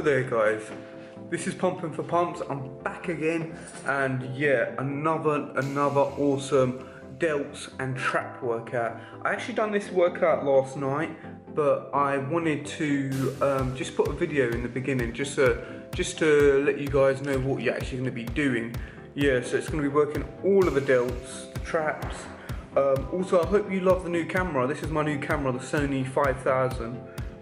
Hello there guys, this is Pumping for Pumps. I'm back again, and yeah, another awesome delts and trap workout. I actually done this workout last night, but I wanted to just put a video in the beginning just to let you guys know what you're actually going to be doing. Yeah, so it's going to be working all of the delts, the traps. Also, I hope you love the new camera. This is my new camera, the Sony 5000.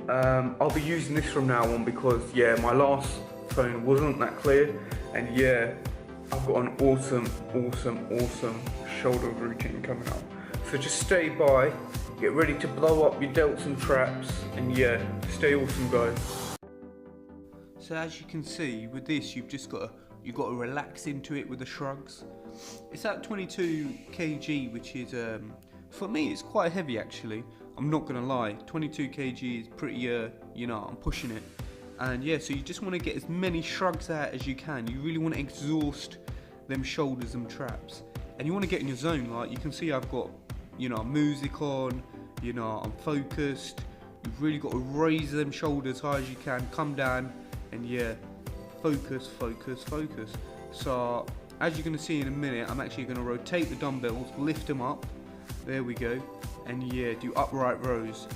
I'll be using this from now on because yeah, my last phone wasn't that clear, and yeah, I've got an awesome shoulder routine coming up. So just stay by, get ready to blow up your delts and traps, and yeah, stay awesome guys. So as you can see with this, you've got to relax into it with the shrugs. It's at 22 kg, which is for me it's quite heavy actually. I'm not gonna lie, 22 kg is pretty, you know, I'm pushing it. And yeah, so you just want to get as many shrugs out as you can. You really want to exhaust them shoulders and traps. And you want to get in your zone. Like you can see I've got, you know, music on, you know, I'm focused. You've really got to raise them shoulders high as you can, come down, and yeah, focus. So as you're going to see in a minute, I'm actually going to rotate the dumbbells, lift them up. There we go. And yeah, do upright rows.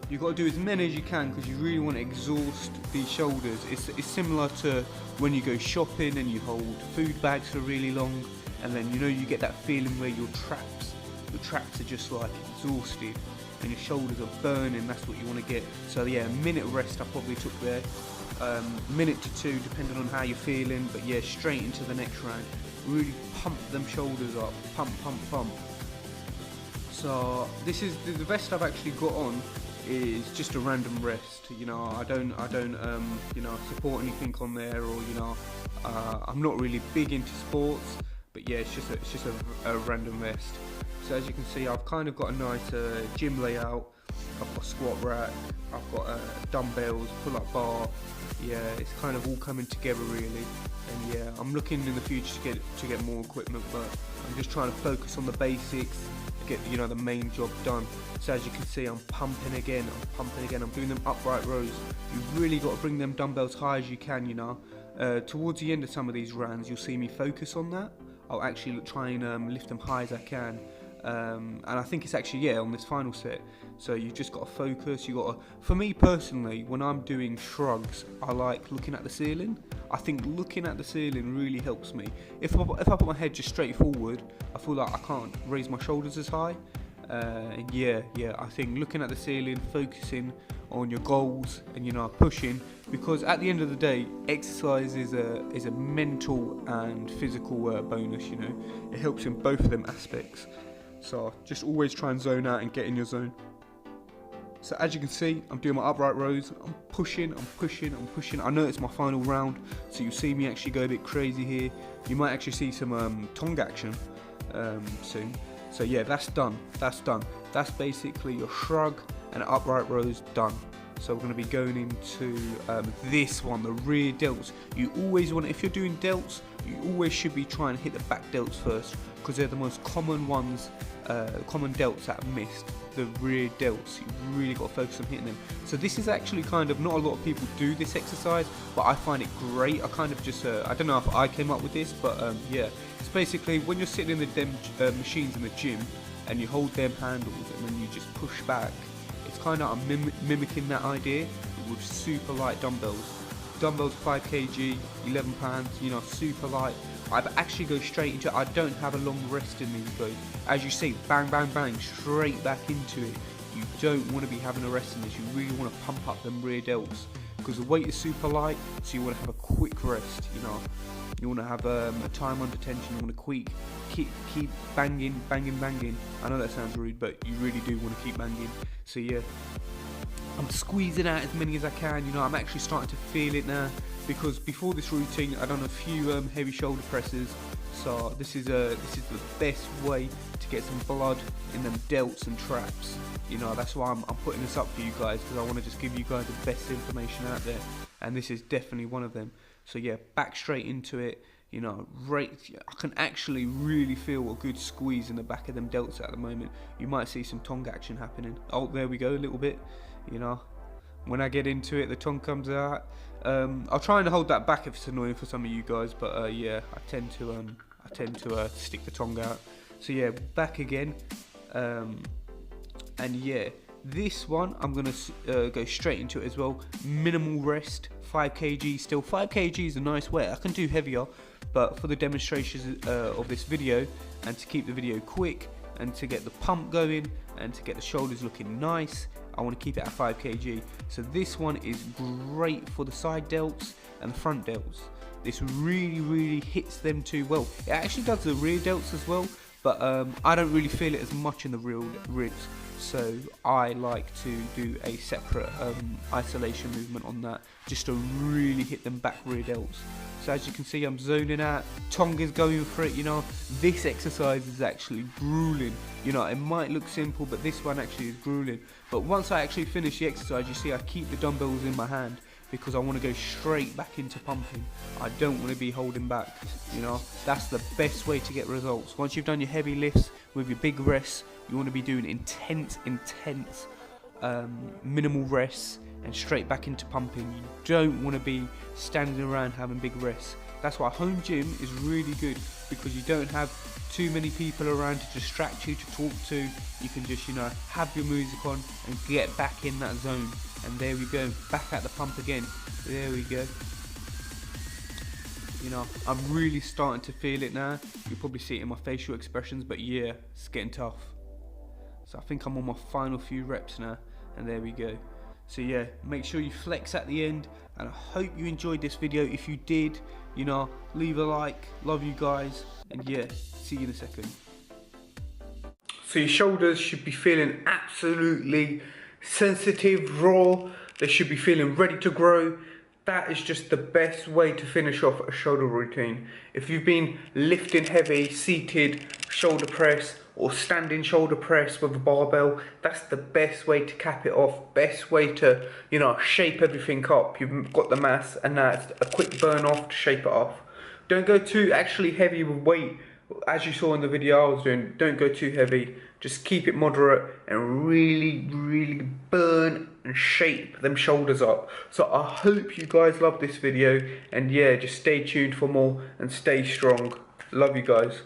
You've got to do as many as you can because you really want to exhaust these shoulders. It's similar to when you go shopping and you hold food bags for really long, and then you know you get that feeling where your traps are just like exhausted and your shoulders are burning. That's what you want to get. So yeah, a minute rest I probably took there, minute to two depending on how you're feeling, but yeah, straight into the next round. Really pump them shoulders up, pump. So this is the vest I've actually got on is just a random rest. You know, I don't you know, support anything on there, or you know, I'm not really big into sports, but yeah, it's just a random rest. So as you can see, I've kind of got a nice gym layout. I've got a squat rack, I've got dumbbells, pull-up bar. Yeah, it's kind of all coming together really. And yeah, I'm looking in the future to get more equipment, but I'm just trying to focus on the basics, get, you know, the main job done. So as you can see, I'm pumping again, I'm doing them upright rows. You've really got to bring them dumbbells high as you can, you know. Towards the end of some of these rounds, you'll see me focus on that. I'll actually try and lift them high as I can. And I think it's actually, yeah, on this final set. So you've just got to focus. For me personally, when I'm doing shrugs, I like looking at the ceiling. I think looking at the ceiling really helps me. If I put my head just straight forward, I feel like I can't raise my shoulders as high. Yeah, I think looking at the ceiling, focusing on your goals, and you know, pushing, because at the end of the day, exercise is a mental and physical bonus. You know, it helps in both of them aspects. So just always try and zone out and get in your zone. So as you can see, I'm doing my upright rows. I'm pushing. I know it's my final round, so you see me actually go a bit crazy here. You might actually see some tongue action soon. So yeah, that's done. That's basically your shrug and upright rows done. So we're going to be going into this one, the rear delts. You always want, if you're doing delts, you always should be trying to hit the back delts first, because they're the most common ones, common delts that are missed. The rear delts, you really got to focus on hitting them. So this is actually kind of, not a lot of people do this exercise, but I find it great. I kind of just, I don't know if I came up with this, but yeah, it's basically when you're sitting in the machines in the gym and you hold them handles and then you just push back. It's kind of mimicking that idea with super light dumbbells. Dumbbells 5 kg, 11 pounds, you know, super light. I actually go straight into it. I don't have a long rest in these guys. As you see, bang, straight back into it. You don't want to be having a rest in this. You really want to pump up them rear delts, because the weight is super light, so you want to have a quick rest, you know. You want to have a time under tension. You want to keep banging. I know that sounds rude, but you really do want to keep banging. So yeah, I'm squeezing out as many as I can. You know, I'm actually starting to feel it now, because before this routine, I done a few heavy shoulder presses. So this is the best way to get some blood in them delts and traps. You know, that's why I'm putting this up for you guys, because I want to just give you guys the best information out there, and this is definitely one of them. So yeah, back straight into it. You know, I can actually really feel a good squeeze in the back of them delts at the moment. You might see some tongue action happening. Oh, there we go, a little bit. You know, when I get into it, the tongue comes out. I'll try and hold that back if it's annoying for some of you guys, but yeah, I tend to stick the tongue out. So yeah, back again, and yeah, this one I'm gonna go straight into it as well. Minimal rest, 5 kg. Still 5 kg is a nice weight. I can do heavier, but for the demonstrations of this video, and to keep the video quick, and to get the pump going, and to get the shoulders looking nice, I want to keep it at 5 kg. So this one is great for the side delts and the front delts. This really hits them too well. It actually does the rear delts as well, but I don't really feel it as much in the real ribs. So I like to do a separate isolation movement on that, just to really hit them back rear delts. So as you can see, I'm zoning out, tongue is going for it, you know. This exercise is actually grueling, you know. It might look simple, but this one actually is grueling. But once I actually finish the exercise, you see I keep the dumbbells in my hand, because I want to go straight back into pumping. I don't want to be holding back, you know. That's the best way to get results. Once you've done your heavy lifts with your big rests, you want to be doing intense minimal rests and straight back into pumping. You don't want to be standing around having big rests. That's why home gym is really good, because you don't have too many people around to distract you, to talk to. You can just, you know, have your music on and get back in that zone. And there we go, back at the pump again. There we go. You know, I'm really starting to feel it now. You'll probably see it in my facial expressions, but yeah, it's getting tough. So I think I'm on my final few reps now, and there we go. So yeah, make sure you flex at the end, and I hope you enjoyed this video. If you did, you know, leave a like. Love you guys, and yeah, see you in a second. So your shoulders should be feeling absolutely sensitive, raw. They should be feeling ready to grow. That is just the best way to finish off a shoulder routine. If you've been lifting heavy, seated shoulder press, or standing shoulder press with a barbell, that's the best way to cap it off, best way to, you know, shape everything up. You've got the mass, and now it's a quick burn off to shape it off. Don't go too actually heavy with weight. As you saw in the video I was doing, don't go too heavy. Just keep it moderate and really burn and shape them shoulders up. So I hope you guys love this video, and yeah, just stay tuned for more and stay strong. Love you guys.